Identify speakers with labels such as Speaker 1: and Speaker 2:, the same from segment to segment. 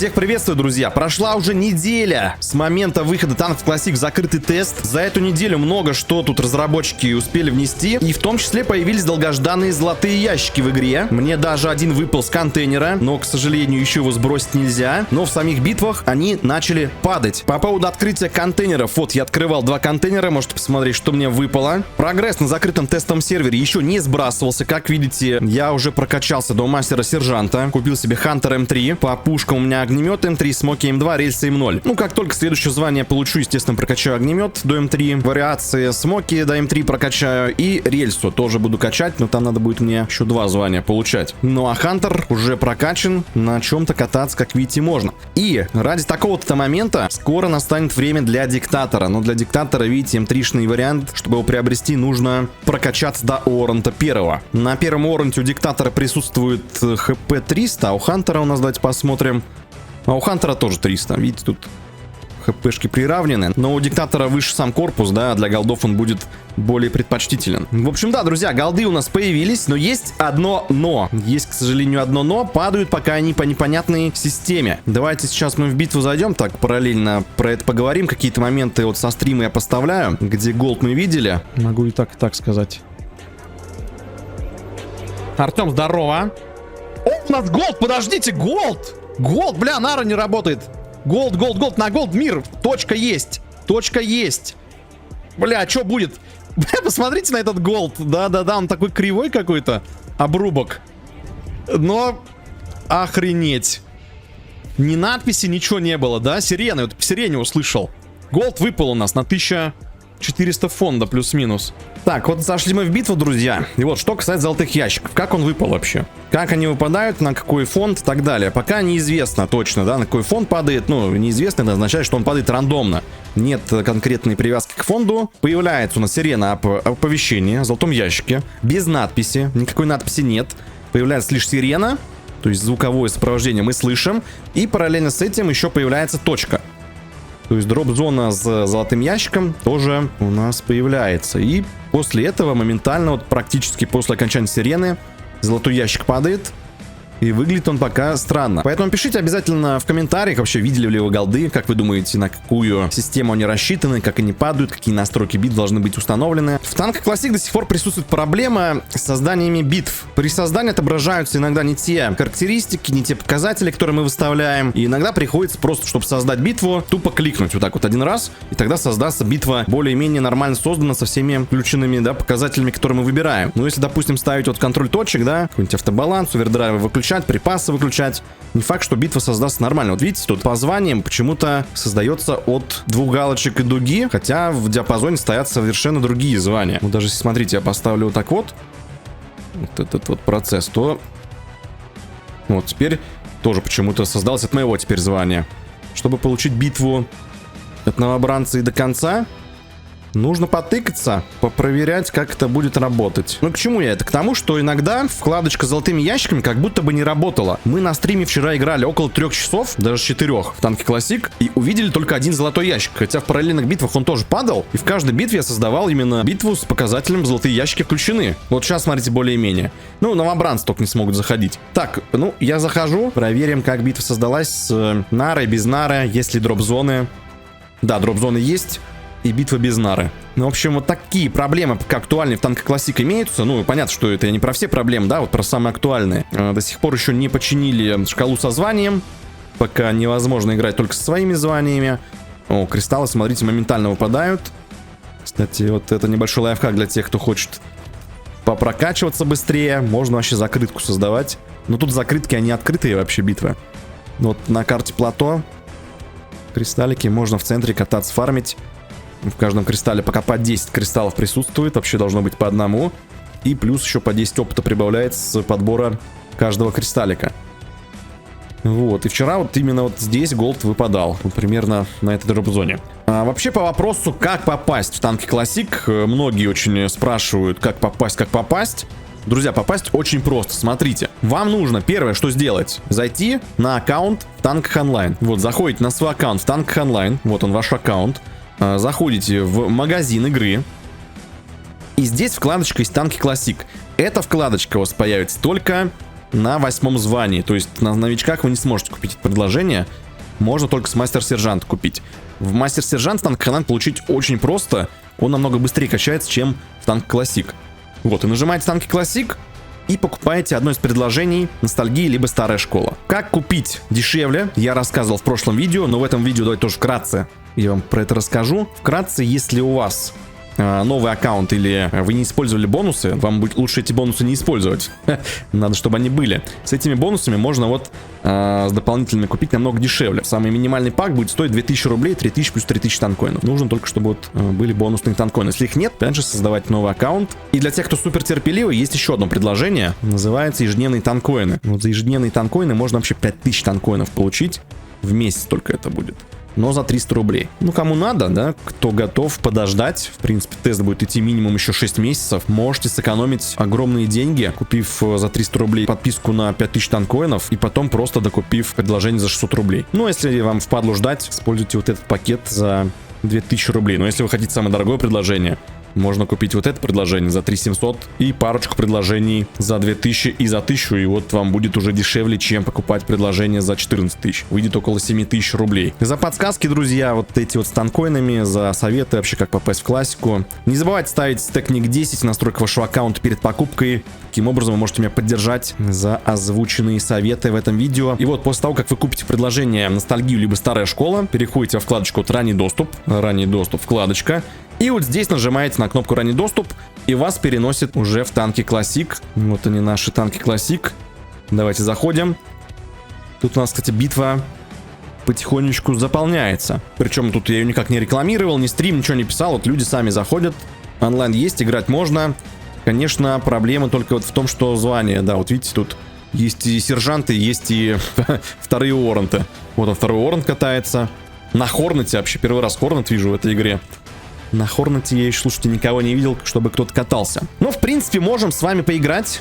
Speaker 1: Всех приветствую, друзья! Прошла уже неделя с момента выхода танков Classic в закрытый тест. За эту неделю много что тут разработчики успели внести. И в том числе появились долгожданные золотые ящики в игре. Мне даже один выпал с контейнера, но, к сожалению, еще его сбросить нельзя. Но в самих битвах они начали падать. По поводу открытия контейнеров. Вот я открывал 2 контейнера, можете посмотреть, что мне выпало. Прогресс на закрытом тестовом сервере еще не сбрасывался. Как видите, я уже прокачался до мастера-сержанта. Купил себе Хантер М3. По пушкам у меня огнемет М3, Смоки М2, рельсы М0. Ну, как только следующее звание получу, естественно, прокачаю огнемет до М3. Вариации Смоки до М3 прокачаю. И рельсу тоже буду качать, но там надо будет мне еще 2 звания получать. Ну, а Хантер уже прокачан. На чем-то кататься, как видите, можно. И ради такого-то момента скоро настанет время для диктатора. Но для диктатора, видите, М3-шный вариант. Чтобы его приобрести, нужно прокачаться до Оранта 1. На первом Оранте у диктатора присутствует ХП 300, а у Хантера у нас, давайте посмотрим. А у Хантера тоже 300. Видите, тут хпшки приравнены. Но у диктатора выше сам корпус, да, для голдов он будет более предпочтителен. В общем, да, друзья, голды у нас появились, но есть одно но. Есть, к сожалению, одно но. Падают пока они по непонятной системе. Давайте сейчас мы в битву зайдем, так, параллельно про это поговорим. Какие-то моменты вот со стрима я поставляю, где голд мы видели. Могу и так сказать. Артем, здорово. О, у нас голд, подождите, голд! Голд, бля, Нара не работает. Голд, на голд мир. Точка есть. Бля, что будет? Бля, посмотрите на этот голд. Да, он такой кривой какой-то. Обрубок. Но охренеть. Ни надписи, ничего не было, да? Сирены, вот по сирене услышал. Голд выпал у нас на 1400 фонда плюс-минус. Так, вот зашли мы в битву, друзья. И вот, что касается золотых ящиков. Как он выпал вообще? Как они выпадают, на какой фонд и так далее. Пока неизвестно точно, да, на какой фонд падает. Ну, неизвестно, это означает, что он падает рандомно. Нет конкретной привязки к фонду. Появляется у нас сирена оповещения в золотом ящике. Без надписи. Никакой надписи нет. Появляется лишь сирена. То есть звуковое сопровождение мы слышим. И параллельно с этим еще появляется точка. То есть дроп-зона с золотым ящиком тоже у нас появляется. И после этого моментально, вот практически после окончания сирены, золотой ящик падает. И выглядит он пока странно. Поэтому пишите обязательно в комментариях, вообще видели ли вы голды, как вы думаете, на какую систему они рассчитаны, как они падают, какие настройки бит должны быть установлены. В танках Classic до сих пор присутствует проблема с созданиями битв. При создании отображаются иногда не те характеристики, не те показатели, которые мы выставляем. И иногда приходится просто, чтобы создать битву, тупо кликнуть вот так вот один раз, и тогда создастся битва более-менее нормально создана со всеми включенными, да, показателями, которые мы выбираем. Ну, если, допустим, ставить вот контроль точек, да, какой-нибудь автобаланс, овердрайвы выключать, припасы выключать. Не факт, что битва создастся нормально. Вот видите, тут по званиям почему-то создается от 2 галочек и дуги, хотя в диапазоне стоят совершенно другие звания. Вот даже если, смотрите, я поставлю вот так вот этот вот процесс, то вот теперь тоже почему-то создалось от моего теперь звания. Чтобы получить битву от новобранца и до конца, нужно потыкаться, попроверять, как это будет работать. Ну, к чему я это? К тому, что иногда вкладочка с золотыми ящиками как будто бы не работала. Мы на стриме вчера играли около 3 часов, даже 4 в танке Classic, и увидели только один золотой ящик. Хотя в параллельных битвах он тоже падал, и в каждой битве я создавал именно битву с показателем золотые ящики включены. Вот сейчас, смотрите, более-менее. Ну, новобранцы только не смогут заходить. Так, ну, я захожу, проверим, как битва создалась с Нарой, без Нары, есть ли дроп-зоны. Да, дроп-зоны есть. И битва без Нары. Ну, в общем, вот такие проблемы, пока актуальные в танках Classic имеются. Ну, понятно, что это я не про все проблемы, да, вот про самые актуальные. До сих пор еще не починили шкалу со званием. Пока невозможно играть только со своими званиями. О, кристаллы, смотрите, моментально выпадают. Кстати, вот это небольшой лайфхак для тех, кто хочет попрокачиваться быстрее. Можно вообще закрытку создавать. Но тут закрытки, они открытые вообще битвы. Вот на карте плато кристаллики, можно в центре кататься, фармить. В каждом кристалле пока по 10 кристаллов присутствует. Вообще должно быть по одному. И плюс еще по 10 опыта прибавляется с подбора каждого кристаллика. Вот. И вчера вот именно вот здесь голд выпадал. Вот примерно на этой дроп-зоне. Вообще по вопросу, как попасть в танки Classic, многие очень спрашивают, как попасть. Друзья, попасть очень просто. Смотрите, вам нужно первое, что сделать. Зайти на аккаунт в танках онлайн. Вот, заходите на свой аккаунт в танках онлайн. Вот он, ваш аккаунт. Заходите в магазин игры. И здесь вкладочка из танки Classic. Эта вкладочка у вас появится только на 8 звании. То есть на новичках вы не сможете купить это предложение. Можно только с мастер-сержанта купить. В мастер-сержант танк Ханан получить очень просто. Он намного быстрее качается, чем в танк Классик. Вот, и нажимаете танки Классик и покупаете одно из предложений ностальгии либо старая школа. Как купить дешевле, я рассказывал в прошлом видео, но в этом видео давайте тоже вкратце я вам про это расскажу. Вкратце, если у вас новый аккаунт или вы не использовали бонусы, вам будет лучше эти бонусы не использовать. Надо, чтобы они были. С этими бонусами можно вот с дополнительными купить намного дешевле. Самый минимальный пак будет стоить 2000 рублей, 3000 плюс 3000 танкоинов. Нужно только, чтобы вот были бонусные танкоины. Если их нет, опять же, создавать новый аккаунт. И для тех, кто супер терпеливый, есть еще одно предложение. Называется ежедневные танкоины. Вот за ежедневные танкоины можно вообще 5000 танкоинов получить. В месяц только это будет. Но за 300 рублей. Ну, кому надо, да, кто готов подождать. В принципе, тест будет идти минимум еще 6 месяцев. Можете сэкономить огромные деньги, купив за 300 рублей подписку на 5000 танкоинов и потом просто докупив предложение за 600 рублей. Ну, если вам впадлу ждать, используйте вот этот пакет за 2000 рублей. Но если вы хотите самое дорогое предложение, можно купить вот это предложение за 3700 и парочку предложений за 2000 и за 1000, и вот вам будет уже дешевле, чем покупать предложение за 14 тысяч. Выйдет около 7000 рублей. За подсказки, друзья, вот эти вот с танкоинами, за советы вообще, как попасть в классику. Не забывайте ставить стекник 10 в настройках вашего аккаунта перед покупкой. Таким образом вы можете меня поддержать за озвученные советы в этом видео. И вот после того, как вы купите предложение ностальгию либо старая школа, переходите во вкладочку вот ранний доступ, вкладочка. И вот здесь нажимаете на кнопку ранний доступ, и вас переносит уже в танки Классик. Вот они, наши танки Классик. Давайте заходим. Тут у нас, кстати, битва потихонечку заполняется. Причем тут я ее никак не рекламировал, ни стрим, ничего не писал. Вот люди сами заходят. Онлайн есть, играть можно. Конечно, проблема только вот в том, что звание. Да, вот видите, тут есть и сержанты, есть и вторые Уорренты. Вот он, второй Уоррент катается. На Хорнете вообще первый раз Хорнет вижу в этой игре. На Хорнете я еще, слушайте, никого не видел, чтобы кто-то катался. Но, в принципе, можем с вами поиграть.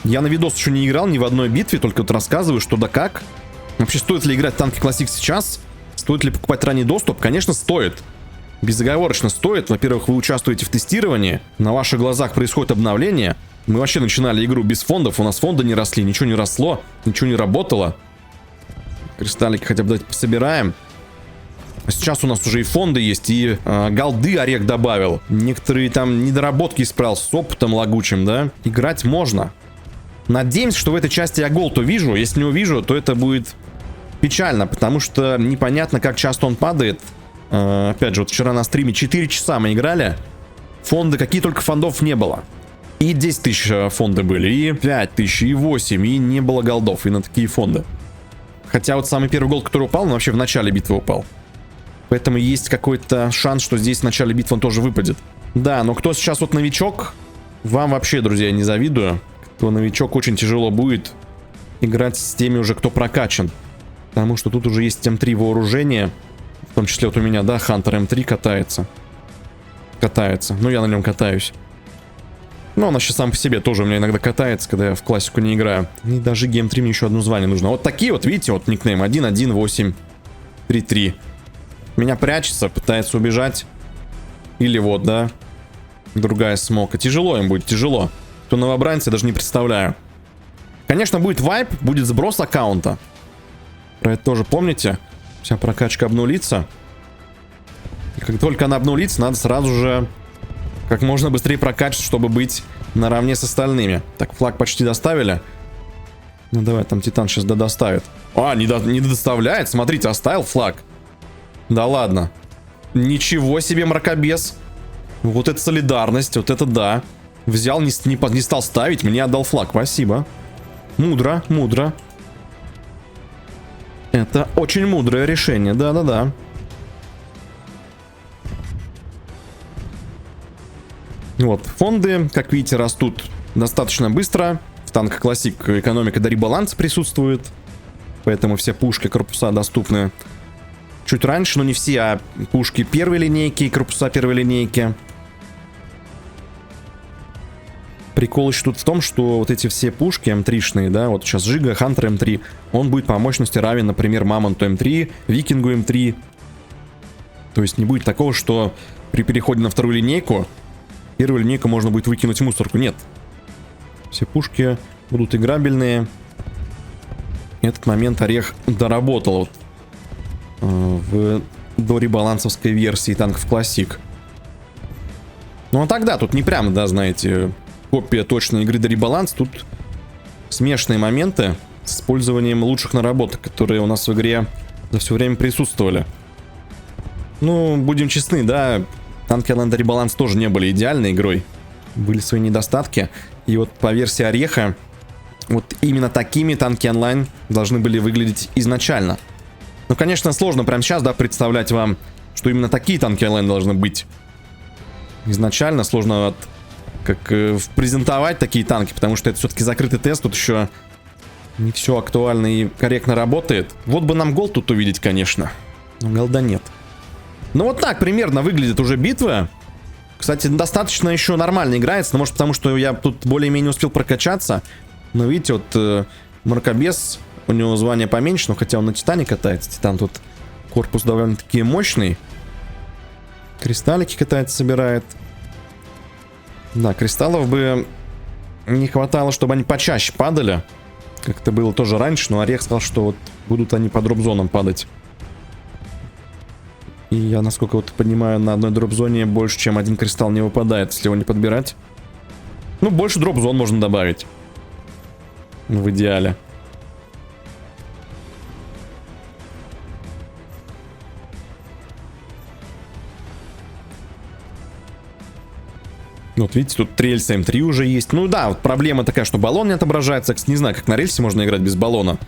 Speaker 1: Я на видос еще не играл ни в одной битве, только вот рассказываю, что да как. Вообще, стоит ли играть в танки Классик сейчас? Стоит ли покупать ранний доступ? Конечно, стоит. Безоговорочно стоит. Во-первых, вы участвуете в тестировании. На ваших глазах происходит обновление. Мы вообще начинали игру без фондов. У нас фонды не росли, ничего не росло, ничего не работало. Кристаллики хотя бы давайте пособираем. Сейчас у нас уже и фонды есть, и голды Орех добавил. Некоторые там недоработки исправил с опытом лагучим, да? Играть можно. Надеемся, что в этой части я голд увижу. Если не увижу, то это будет печально, потому что непонятно, как часто он падает. Опять же, вот вчера на стриме 4 часа мы играли. Фонды, какие только фондов не было. И 10 тысяч фонды были, и 5 тысяч, и 8, и не было голдов, и на такие фонды. Хотя вот самый первый голд, который упал, он вообще в начале битвы упал. Поэтому есть какой-то шанс, что здесь в начале битвы он тоже выпадет. Да, но кто сейчас вот новичок, вам вообще, друзья, не завидую. Кто новичок, очень тяжело будет играть с теми уже, кто прокачан. Потому что тут уже есть М3 вооружение. В том числе вот у меня, да, Хантер М3 катается. Ну, я на нем катаюсь. Но он вообще сам по себе тоже у меня иногда катается, когда я в классику не играю. И даже М3 мне еще одно звание нужно. Вот такие вот, видите, вот никнейм 11833. Меня прячется, пытается убежать. Или вот, да. Другая смока. Тяжело им будет, тяжело. Кто новобранец, я даже не представляю. Конечно, будет вайп, будет сброс аккаунта. Про это тоже помните. Вся прокачка обнулится. И как только она обнулится, надо сразу же как можно быстрее прокачать, чтобы быть наравне с остальными. Так, флаг почти доставили. Ну давай, там Титан сейчас доставит. Не доставляет. Смотрите, оставил флаг. Да ладно. Ничего себе, мракобес. Вот это солидарность, вот это да. Взял, не стал ставить, мне отдал флаг, спасибо. Мудро, мудро. Это очень мудрое решение, да-да-да. Вот, фонды, как видите, растут достаточно быстро. В танках Классик экономика до ребаланса присутствует. Поэтому все пушки, корпуса доступны чуть раньше, но не все, а пушки первой линейки и корпуса первой линейки. Прикол еще тут в том, что вот эти все пушки М3-шные, да, вот сейчас Жига, Хантер М3, он будет по мощности равен, например, Мамонту М3, Викингу М3. То есть не будет такого, что при переходе на вторую линейку первую линейку можно будет выкинуть в мусорку. Нет. Все пушки будут играбельные. Этот момент Орех доработал вот, в доребалансовской версии танков Classic. Ну а тогда тут не прямо, да, знаете, копия точной игры доребаланс. Тут смешанные моменты с использованием лучших наработок, которые у нас в игре за все время присутствовали. Ну, будем честны, да, танки Online Rebalance тоже не были идеальной игрой. Были свои недостатки. И вот по версии Ореха, вот именно такими танки онлайн должны были выглядеть изначально. Ну, конечно, сложно прямо сейчас, да, представлять вам, что именно такие танки онлайн должны быть. Изначально сложно вот, как презентовать такие танки, потому что это все-таки закрытый тест, тут еще не все актуально и корректно работает. Вот бы нам голд тут увидеть, конечно. Но голда нет. Ну вот так примерно выглядит уже битва. Кстати, достаточно еще нормально играется, но может потому, что я тут более-менее успел прокачаться. Но видите, вот Мракобес, у него звание поменьше, но хотя он на Титане катается. Титан тут корпус довольно-таки мощный. Кристаллики катается, собирает. Да, кристаллов бы не хватало, чтобы они почаще падали. Как это было тоже раньше, но Орех сказал, что вот будут они по дроп-зонам падать. И я, насколько вот понимаю, на одной дроп-зоне больше, чем один кристалл не выпадает, если его не подбирать. Ну, больше дроп-зон можно добавить. В идеале. Вот видите, тут рельс М3 уже есть. Ну да, вот проблема такая, что баллон не отображается. Кстати, не знаю, как на рельсе можно играть без баллона.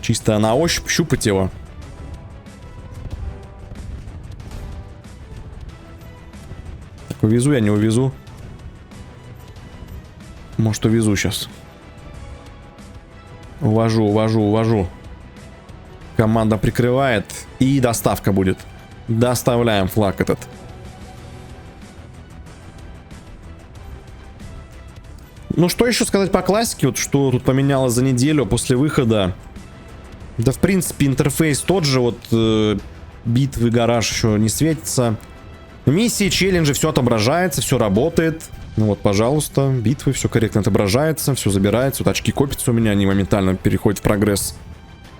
Speaker 1: Чисто на ощупь щупать его. Так, увезу я, не увезу. Может, увезу сейчас. Увожу, увожу, увожу. Команда прикрывает. И доставка будет. Доставляем флаг этот. Ну, что еще сказать по классике? Вот что тут поменялось за неделю после выхода. Да, в принципе, интерфейс тот же. Вот битвы, гараж еще не светится. Миссии, челленджи, все отображается, все работает. Ну вот, пожалуйста, битвы, все корректно отображается, все забирается. Вот очки копятся у меня, они моментально переходят в прогресс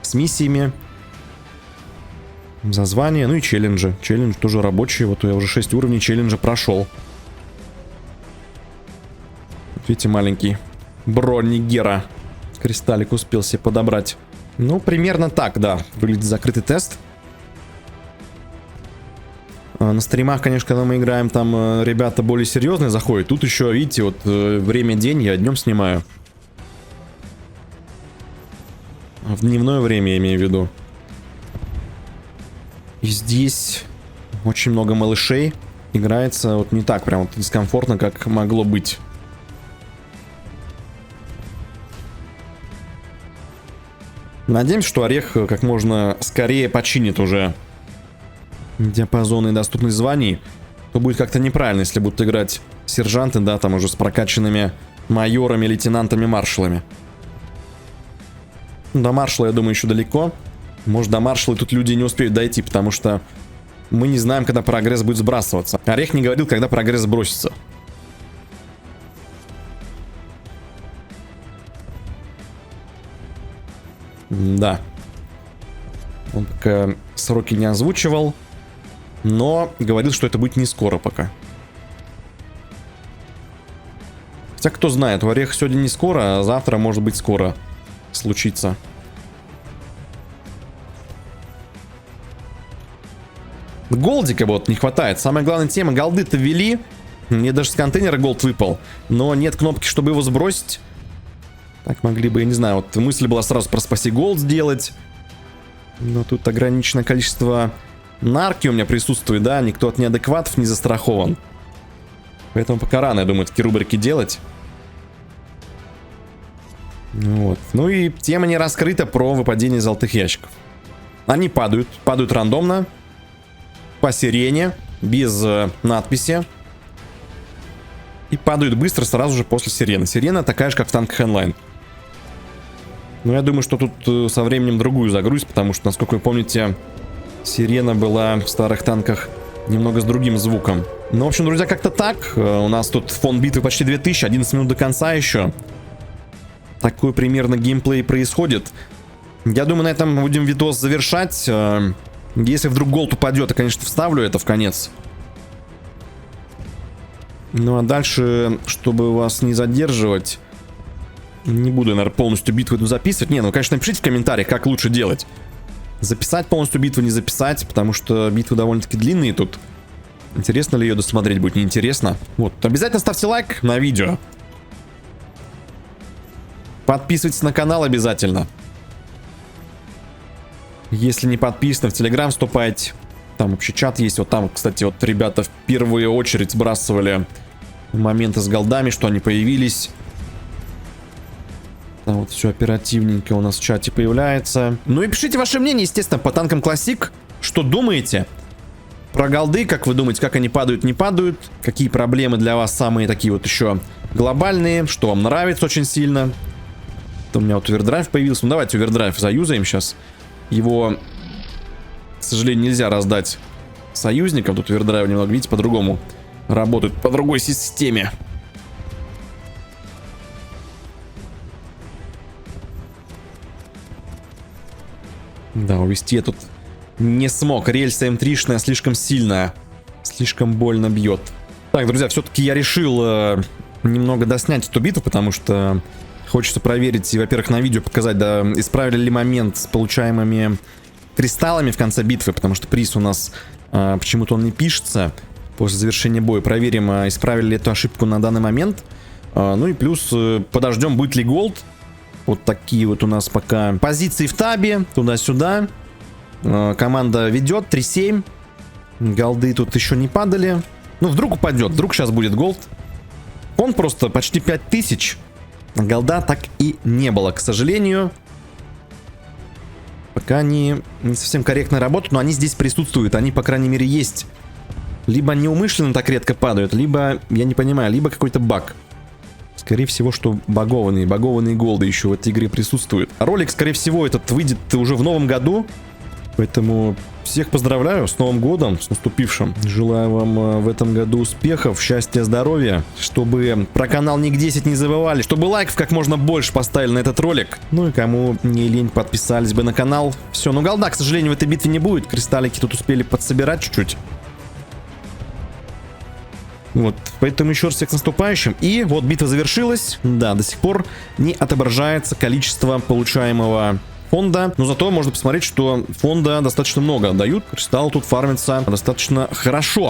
Speaker 1: с миссиями. За звание, ну и челленджи. Челлендж тоже рабочий. Вот я уже 6 уровней челленджа прошел. Видите, маленький бронегера. Кристаллик успел себе подобрать. Ну, примерно так, да. Выглядит закрытый тест. На стримах, конечно, когда мы играем, там ребята более серьезные заходят. Тут еще, видите, вот время день, я днем снимаю. В дневное время, я имею в виду. И здесь очень много малышей. Играется вот не так прям вот дискомфортно, как могло быть. Надеемся, что Орех как можно скорее починит уже диапазон и доступность званий. То будет как-то неправильно, если будут играть сержанты, да, там уже с прокачанными майорами, лейтенантами, маршалами. До маршала, я думаю, еще далеко. Может, до маршала тут люди не успеют дойти, потому что мы не знаем, когда прогресс будет сбрасываться. Орех не говорил, когда прогресс сбросится. Да. Он пока сроки не озвучивал, но говорил, что это будет не скоро пока. Хотя, кто знает, у Ореха сегодня не скоро, а завтра, может быть, скоро случится. Голдика вот не хватает. Самая главная тема, голды-то ввели. Мне даже с контейнера голд выпал, но нет кнопки, чтобы его сбросить. Так могли бы, я не знаю, вот мысль была сразу про спаси голд сделать. Но тут ограниченное количество нарки у меня присутствует, да, никто от неадекватов не застрахован. Поэтому пока рано, я думаю, такие рубрики делать. Вот. Ну и тема не раскрыта про выпадение золотых ящиков. Они падают рандомно. По сирене, без надписи. И падают быстро, сразу же после сирены. Сирена такая же, как в танках онлайн. Но я думаю, что тут со временем другую загрузить, потому что, насколько вы помните, сирена была в старых танках немного с другим звуком. Ну, в общем, друзья, как-то так. У нас тут фон битвы почти 2000, 11 минут до конца еще. Такой примерно геймплей происходит. Я думаю, на этом будем видос завершать. Если вдруг голд упадет, я, конечно, вставлю это в конец. Ну а дальше, чтобы вас не задерживать, не буду, наверное, полностью битву эту записывать. Не, ну, конечно, напишите в комментариях, как лучше делать. Записать полностью битву, не записать, потому что битвы довольно-таки длинные тут. Интересно ли ее досмотреть будет, неинтересно. Вот, обязательно ставьте лайк на видео. Подписывайтесь на канал обязательно. Если не подписаны, в Телеграм вступайте. Там вообще чат есть. Вот там, кстати, вот ребята в первую очередь сбрасывали моменты с голдами, что они появились. Там вот все оперативненько у нас в чате появляется. Ну и пишите ваше мнение, естественно, по танкам Classic. Что думаете про голды? Как вы думаете, как они падают, не падают? Какие проблемы для вас самые такие вот еще глобальные? Что вам нравится очень сильно? У меня вот овердрайв появился. Ну давайте овердрайв заюзаем сейчас. Его, к сожалению, нельзя раздать союзникам. Тут овердрайв немного, видите, по-другому работает, по другой системе. Да, увести я тут не смог. Рельса М3-шная слишком сильная. Слишком больно бьет. Так, друзья, все-таки я решил немного доснять эту битву, потому что хочется проверить и, во-первых, на видео показать, да, исправили ли момент с получаемыми кристаллами в конце битвы, потому что приз у нас почему-то он не пишется после завершения боя. Проверим, исправили ли эту ошибку на данный момент. Ну и плюс подождем, будет ли голд. Вот такие вот у нас пока позиции в табе, туда-сюда. Команда ведет 3-7. Голды тут еще не падали. Ну, вдруг упадет, вдруг сейчас будет голд. Он просто почти 5000. Голда так и не было, к сожалению. Пока они не совсем корректно работают, но они здесь присутствуют. Они, по крайней мере, есть. Либо неумышленно так редко падают, либо, я не понимаю, либо какой-то баг. Скорее всего, что багованные голды еще в этой игре присутствуют. Ролик, скорее всего, этот выйдет уже в новом году. Поэтому всех поздравляю с Новым годом, с наступившим. Желаю вам в этом году успехов, счастья, здоровья. Чтобы про канал Ник 10 не забывали. Чтобы лайков как можно больше поставили на этот ролик. Ну и кому не лень, подписались бы на канал. Все, ну голда, к сожалению, в этой битве не будет. Кристаллики тут успели подсобирать чуть-чуть. Вот, поэтому еще раз всех с наступающим. И вот битва завершилась. Да, до сих пор не отображается количество получаемого фонда. Но зато можно посмотреть, что фонда достаточно много дают. Кристалл тут фармится достаточно хорошо.